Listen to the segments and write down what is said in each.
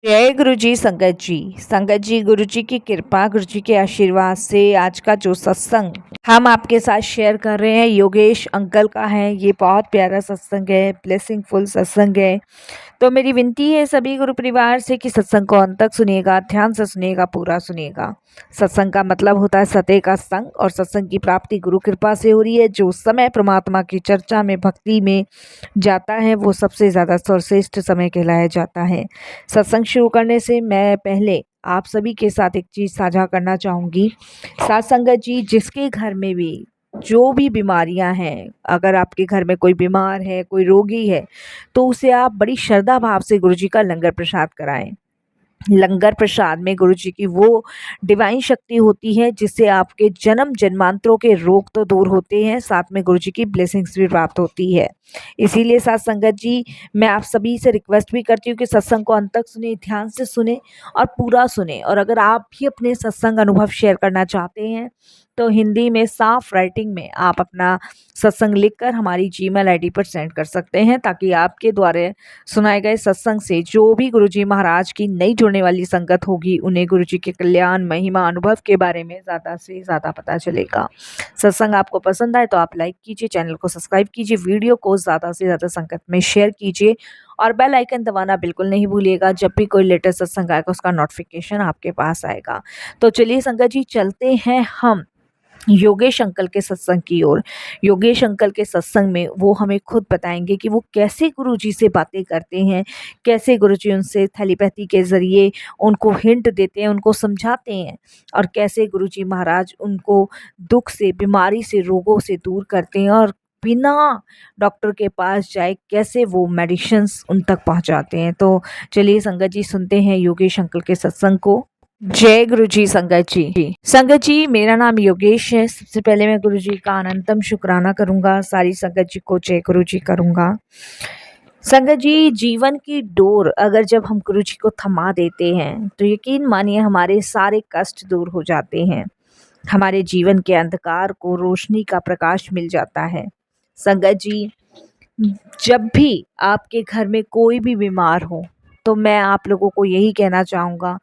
जय गुरु जी संगत जी। संगत जी, गुरु जी की कृपा, गुरु जी के आशीर्वाद से आज का जो सत्संग हम आपके साथ शेयर कर रहे हैं योगेश अंकल का है। ये बहुत प्यारा सत्संग है, ब्लेसिंगफुल सत्संग है। तो मेरी विनती है सभी गुरु परिवार से कि सत्संग को अंत तक सुनिएगा, ध्यान से सुनिएगा, पूरा सुनिएगा। सत्संग का मतलब होता है सत्य का संग, और सत्संग की प्राप्ति गुरु कृपा से हो रही है। जो समय परमात्मा की चर्चा में, भक्ति में जाता है, वो सबसे ज़्यादा सर्वश्रेष्ठ समय कहलाया जाता है। सत्संग शुरू करने से मैं पहले आप सभी के साथ एक चीज़ साझा करना चाहूँगी। साथ संगत जी, जिसके घर में भी जो भी बीमारियां हैं, अगर आपके घर में कोई बीमार है, कोई रोगी है, तो उसे आप बड़ी श्रद्धा भाव से गुरु जी का लंगर प्रसाद कराएं। लंगर प्रसाद में गुरु जी की वो डिवाइन शक्ति होती है जिससे आपके जन्म जन्मांतरों के रोग तो दूर होते हैं, साथ में गुरु जी की ब्लेसिंग्स भी प्राप्त होती है। इसीलिए साथ संगत जी, मैं आप सभी से रिक्वेस्ट भी करती हूँ कि सत्संग को अंत तक सुने, ध्यान से सुने और पूरा सुने। और अगर आप भी अपने सत्संग अनुभव शेयर करना चाहते हैं तो हिंदी में साफ राइटिंग में आप अपना सत्संग लिखकर हमारी जीमेल आईडी पर सेंड कर सकते हैं, ताकि आपके द्वारा सुनाए गए सत्संग से जो भी गुरुजी महाराज की नई जुड़ने वाली संगत होगी, उन्हें गुरुजी के कल्याण, महिमा, अनुभव के बारे में ज़्यादा से ज़्यादा पता चलेगा। सत्संग आपको पसंद आए तो आप लाइक कीजिए, चैनल को सब्सक्राइब कीजिए, वीडियो को ज़्यादा से ज़्यादा संगत में शेयर कीजिए और बेल आइकन दबाना बिल्कुल नहीं भूलिएगा। जब भी कोई लेटेस्ट सत्संग आएगा उसका नोटिफिकेशन आपके पास आएगा। तो चलिए संगत जी, चलते हैं हम योगेश अंकल के सत्संग की ओर। योगेश अंकल के सत्संग में वो हमें खुद बताएंगे कि वो कैसे गुरुजी से बातें करते हैं, कैसे गुरुजी उनसे टेलीपैथी के ज़रिए उनको हिंट देते हैं, उनको समझाते हैं, और कैसे गुरुजी महाराज उनको दुख से, बीमारी से, रोगों से दूर करते हैं, और बिना डॉक्टर के पास जाए कैसे वो मेडिसिन्स उन तक पहुंचाते हैं। तो चलिए संगत जी, सुनते हैं योगेश अंकल के सत्संग को। जय गुरु जी संगत जी। संगत जी, मेरा नाम योगेश है। सबसे पहले मैं गुरु जी का अनंतम शुक्राना करूंगा, सारी संगत जी को जय गुरु जी करूंगा। संगत जी, जीवन की डोर अगर जब हम गुरु जी को थमा देते हैं तो यकीन मानिए हमारे सारे कष्ट दूर हो जाते हैं, हमारे जीवन के अंधकार को रोशनी का प्रकाश मिल जाता है। संगत जी, जब भी आपके घर में कोई भी बीमार हो तो मैं आप लोगों को यही कहना चाहूँगा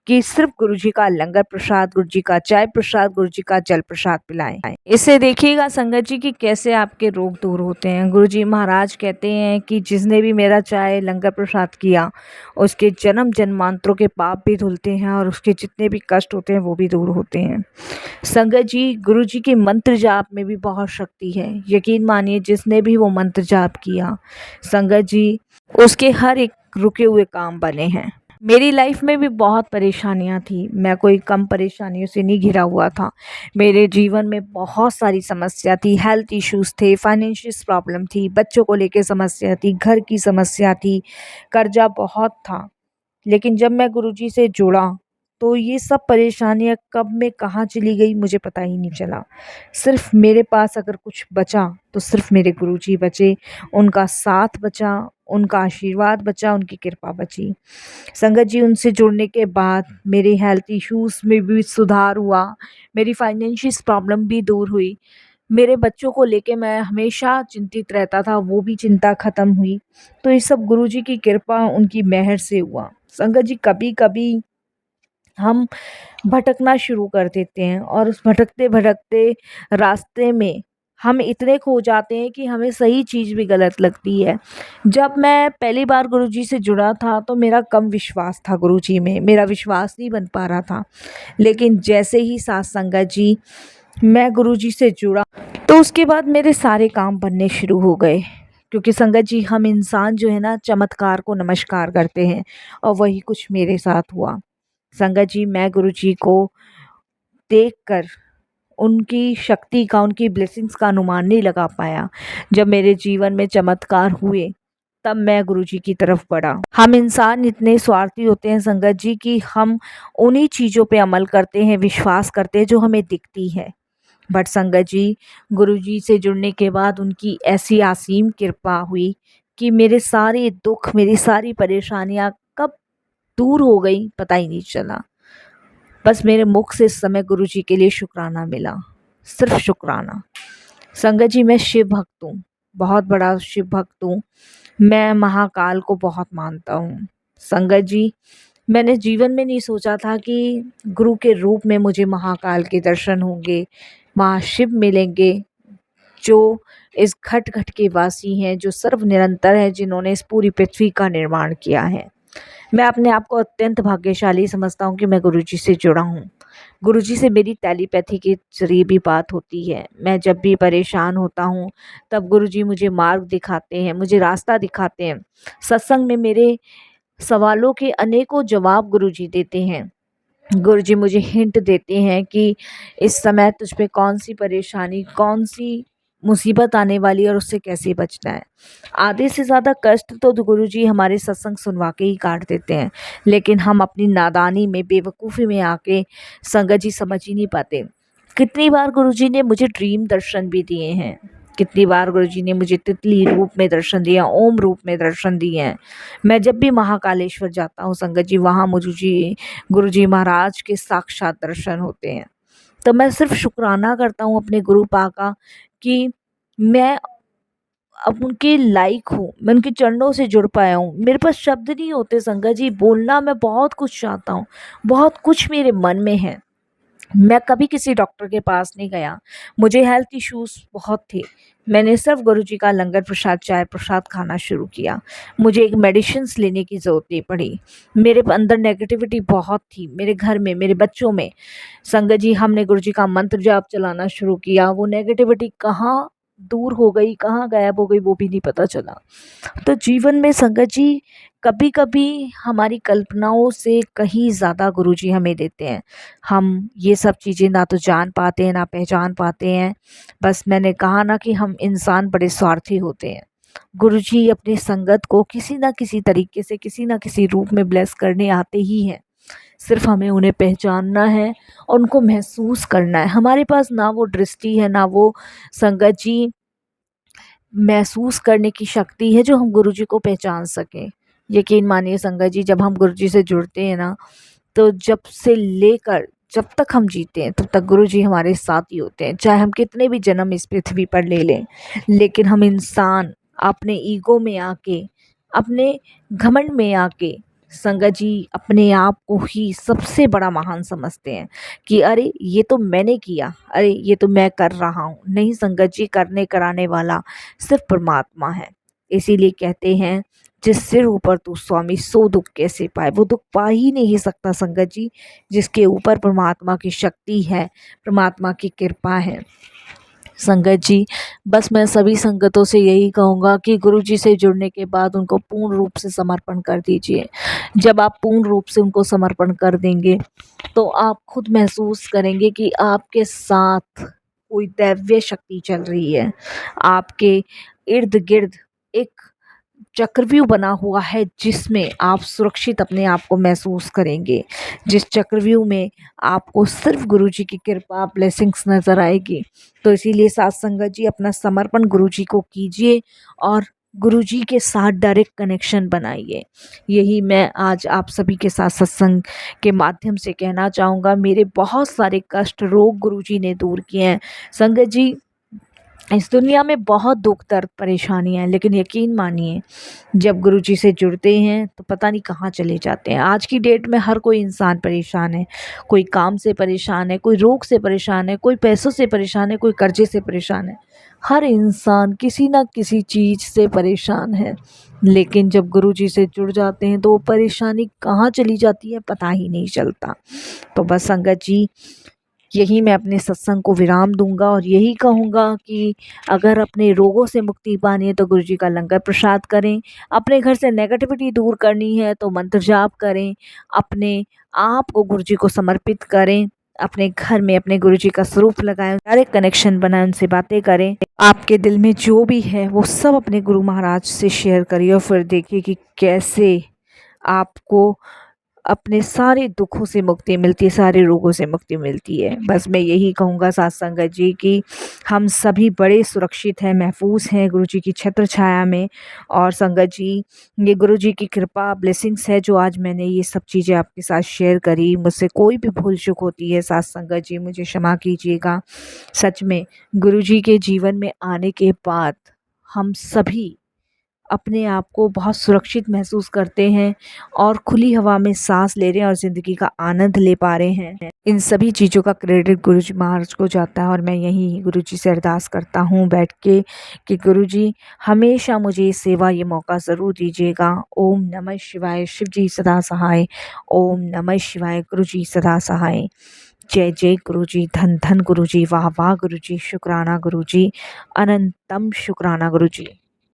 कि सिर्फ गुरुजी का लंगर प्रसाद, गुरुजी का चाय प्रसाद, गुरुजी का जल प्रसाद पिलाएं। इससे देखिएगा संगत जी कि कैसे आपके रोग दूर होते हैं। गुरुजी महाराज कहते हैं कि जिसने भी मेरा चाय लंगर प्रसाद किया, उसके जन्म जन्मांतरों के पाप भी धुलते हैं और उसके जितने भी कष्ट होते हैं वो भी दूर होते हैं। संगत जी, गुरु जी के मंत्र जाप में भी बहुत शक्ति है। यकीन मानिए जिसने भी वो मंत्र जाप किया, संगत जी, उसके हर एक रुके हुए काम बने हैं। मेरी लाइफ में भी बहुत परेशानियां थी, मैं कोई कम परेशानियों से नहीं घिरा हुआ था। मेरे जीवन में बहुत सारी समस्या थी, हेल्थ इश्यूज थे, फाइनेंशियल प्रॉब्लम थी, बच्चों को लेके समस्या थी, घर की समस्या थी, कर्जा बहुत था। लेकिन जब मैं गुरुजी से जुड़ा तो ये सब परेशानियां कब में कहाँ चली गई मुझे पता ही नहीं चला। सिर्फ मेरे पास अगर कुछ बचा तो सिर्फ मेरे गुरुजी बचे, उनका साथ बचा, उनका आशीर्वाद बचा, उनकी कृपा बची। संगत जी, उनसे जुड़ने के बाद मेरे हेल्थ इश्यूज में भी सुधार हुआ, मेरी फाइनेंशियल प्रॉब्लम भी दूर हुई, मेरे बच्चों को लेके मैं हमेशा चिंतित रहता था, वो भी चिंता ख़त्म हुई। तो ये सब गुरुजी की कृपा, उनकी मेहर से हुआ। संगत जी, कभी कभी हम भटकना शुरू कर देते हैं और उस भटकते भटकते रास्ते में हम इतने खो जाते हैं कि हमें सही चीज़ भी गलत लगती है। जब मैं पहली बार गुरुजी से जुड़ा था तो मेरा कम विश्वास था गुरुजी में, मेरा विश्वास नहीं बन पा रहा था। लेकिन जैसे ही साथ संगत जी मैं गुरुजी से जुड़ा तो उसके बाद मेरे सारे काम बनने शुरू हो गए। क्योंकि संगत जी, हम इंसान जो है ना, चमत्कार को नमस्कार करते हैं, और वही कुछ मेरे साथ हुआ। संगत जी, मैं गुरुजी को देखकर उनकी शक्ति का, उनकी ब्लेसिंग्स का अनुमान नहीं लगा पाया। जब मेरे जीवन में चमत्कार हुए तब मैं गुरुजी की तरफ बढ़ा। हम इंसान इतने स्वार्थी होते हैं संगत जी कि हम उन्हीं चीज़ों पे अमल करते हैं, विश्वास करते हैं जो हमें दिखती है। बट संगत जी, गुरुजी से जुड़ने के बाद उनकी ऐसी असीम कृपा हुई कि मेरे सारे दुख, मेरी सारी परेशानियां कब दूर हो गई पता ही नहीं चला। बस मेरे मुख से इस समय गुरुजी के लिए शुक्राना मिला, सिर्फ शुक्राना। संगत जी, मैं शिव भक्त हूँ, बहुत बड़ा शिव भक्त हूँ। मैं महाकाल को बहुत मानता हूँ। संगत जी, मैंने जीवन में नहीं सोचा था कि गुरु के रूप में मुझे महाकाल के दर्शन होंगे, महाशिव मिलेंगे, जो इस घट-घट के वासी हैं, जो सर्व निरंतर हैं, जिन्होंने इस पूरी पृथ्वी का निर्माण किया है। मैं अपने आप को अत्यंत भाग्यशाली समझता हूँ कि मैं गुरुजी से जुड़ा हूँ। गुरुजी से मेरी टेलीपैथी के ज़रिए भी बात होती है। मैं जब भी परेशान होता हूँ, तब गुरुजी मुझे मार्ग दिखाते हैं, मुझे रास्ता दिखाते हैं। सत्संग में मेरे सवालों के अनेकों जवाब गुरुजी देते हैं। गुरुजी मुझे हिंट देते हैं कि इस समय तुझ पे कौन-सी परेशानी, कौन-सी मुसीबत आने वाली है और उससे कैसे बचना है। आधे से ज़्यादा कष्ट तो गुरुजी हमारे सत्संग सुनवा के ही काट देते हैं, लेकिन हम अपनी नादानी में, बेवकूफ़ी में आके संगत जी समझ ही नहीं पाते। कितनी बार गुरुजी ने मुझे ड्रीम दर्शन भी दिए हैं। कितनी बार गुरुजी ने मुझे तितली रूप में दर्शन दिया, ओम रूप में दर्शन दिए हैं। मैं जब भी महाकालेश्वर जाता हूँ संगत जी, वहाँ मुझे गुरुजी महाराज के साक्षात दर्शन होते हैं। तो मैं सिर्फ़ शुक्राना करता हूँ अपने गुरु पा का कि मैं अब उनके लायक हूँ, मैं उनके चरणों से जुड़ पाया हूँ। मेरे पास शब्द नहीं होते संगत जी, बोलना मैं बहुत कुछ चाहता हूँ, बहुत कुछ मेरे मन में है। मैं कभी किसी डॉक्टर के पास नहीं गया, मुझे हेल्थ इश्यूज़ बहुत थे। मैंने सिर्फ़ गुरुजी का लंगर प्रसाद, चाय प्रसाद खाना शुरू किया। मुझे एक मेडिसिन्स लेने की ज़रूरत नहीं पड़ी। मेरे अंदर नेगेटिविटी बहुत थी, मेरे घर में, मेरे बच्चों में। संगत जी, हमने गुरुजी का मंत्र जाप चलाना शुरू किया, वो नेगेटिविटी कहाँ दूर हो गई, कहाँ गायब हो गई, वो भी नहीं पता चला। तो जीवन में संगत जी, कभी-कभी हमारी कल्पनाओं से कहीं ज़्यादा गुरुजी हमें देते हैं। हम ये सब चीज़ें ना तो जान पाते हैं, ना पहचान पाते हैं। बस मैंने कहा ना कि हम इंसान बड़े स्वार्थी होते हैं। गुरुजी अपनी संगत को किसी न किसी तरीके से, किसी न किसी रूप में ब्लेस करने आते ही हैं। सिर्फ़ हमें उन्हें पहचानना है और उनको महसूस करना है। हमारे पास ना वो दृष्टि है, ना वो संगत जी महसूस करने की शक्ति है जो हम गुरुजी को पहचान सकें। यकीन मानिए संगत जी, जब हम गुरुजी से जुड़ते हैं ना, तो जब से लेकर जब तक हम जीते हैं तब तक गुरुजी हमारे साथ ही होते हैं। चाहे हम कितने भी जन्म इस पृथ्वी पर ले लें, लेकिन हम इंसान अपने ईगो में आके, अपने घमंड में आके संगत जी अपने आप को ही सबसे बड़ा महान समझते हैं कि अरे ये तो मैंने किया, अरे ये तो मैं कर रहा हूँ। नहीं संगत जी, करने कराने वाला सिर्फ परमात्मा है। इसीलिए कहते हैं, जिस सिर ऊपर तू स्वामी सो दुख कैसे पाए। वो दुख पा ही नहीं सकता संगत जी, जिसके ऊपर परमात्मा की शक्ति है, परमात्मा की कृपा है। संगत जी, बस मैं सभी संगतों से यही कहूँगा कि गुरुजी से जुड़ने के बाद उनको पूर्ण रूप से समर्पण कर दीजिए। जब आप पूर्ण रूप से उनको समर्पण कर देंगे, तो आप खुद महसूस करेंगे कि आपके साथ कोई दैवीय शक्ति चल रही है। आपके इर्द-गिर्द एक चक्रव्यूह बना हुआ है, जिसमें आप सुरक्षित अपने आप को महसूस करेंगे। जिस चक्रव्यूह में आपको सिर्फ़ गुरुजी की कृपा, ब्लेसिंग्स नज़र आएगी। तो इसीलिए साथ संगत जी, अपना समर्पण गुरुजी को कीजिए और गुरुजी के साथ डायरेक्ट कनेक्शन बनाइए। यही मैं आज आप सभी के साथ सत्संग के माध्यम से कहना चाहूँगा। मेरे बहुत सारे कष्ट, रोग गुरुजी ने दूर किए हैं। संगत जी, इस दुनिया में बहुत दुख दर्द परेशानियाँ हैं, लेकिन यकीन मानिए, जब गुरुजी से जुड़ते हैं तो पता नहीं कहाँ चले जाते हैं। आज की डेट में हर कोई इंसान परेशान है। कोई काम से परेशान है, कोई रोग से परेशान है, कोई पैसों से परेशान है, कोई कर्जे से परेशान है। हर इंसान किसी न किसी चीज़ से परेशान है, लेकिन जब गुरुजी से जुड़ जाते हैं तो वो परेशानी कहाँ चली जाती है पता ही नहीं चलता। तो बस संगत जी, यही मैं अपने सत्संग को विराम दूँगा और यही कहूँगा कि अगर अपने रोगों से मुक्ति पानी है तो गुरुजी का लंगर प्रसाद करें। अपने घर से नेगेटिविटी दूर करनी है तो मंत्र जाप करें। अपने आप को गुरुजी को समर्पित करें। अपने घर में अपने गुरुजी का स्वरूप लगाएँ, डायरेक्ट कनेक्शन बनाएँ, उनसे बातें करें। आपके दिल में जो भी है वो सब अपने गुरु महाराज से शेयर करिए और फिर देखिए कि कैसे आपको अपने सारे दुखों से मुक्ति मिलती है, सारे रोगों से मुक्ति मिलती है। बस मैं यही कहूँगा साथ संगत जी कि हम सभी बड़े सुरक्षित हैं, महफूज़ हैं गुरुजी की छत्र छाया में। और संगत जी, ये गुरुजी की कृपा, ब्लेसिंग्स है जो आज मैंने ये सब चीज़ें आपके साथ शेयर करी। मुझसे कोई भी भूल-चूक होती है साथ संगत जी, मुझे क्षमा कीजिएगा। सच में गुरुजी के जीवन में आने के बाद हम सभी अपने आप को बहुत सुरक्षित महसूस करते हैं और खुली हवा में सांस ले रहे हैं और ज़िंदगी का आनंद ले पा रहे हैं। इन सभी चीज़ों का क्रेडिट गुरुजी महाराज को जाता है और मैं यही गुरुजी से अरदास करता हूँ बैठ के कि गुरुजी हमेशा मुझे ये सेवा, ये मौका ज़रूर दीजिएगा। ओम नमः शिवाय। शिव जी सदा सहाय। ओम नमः शिवाय। गुरुजी सदा सहाय। जय जय गुरुजी। धन धन गुरुजी। वाह वाह गुरुजी। शुक्राना गुरुजी। अनंतम शुक्राना गुरुजी।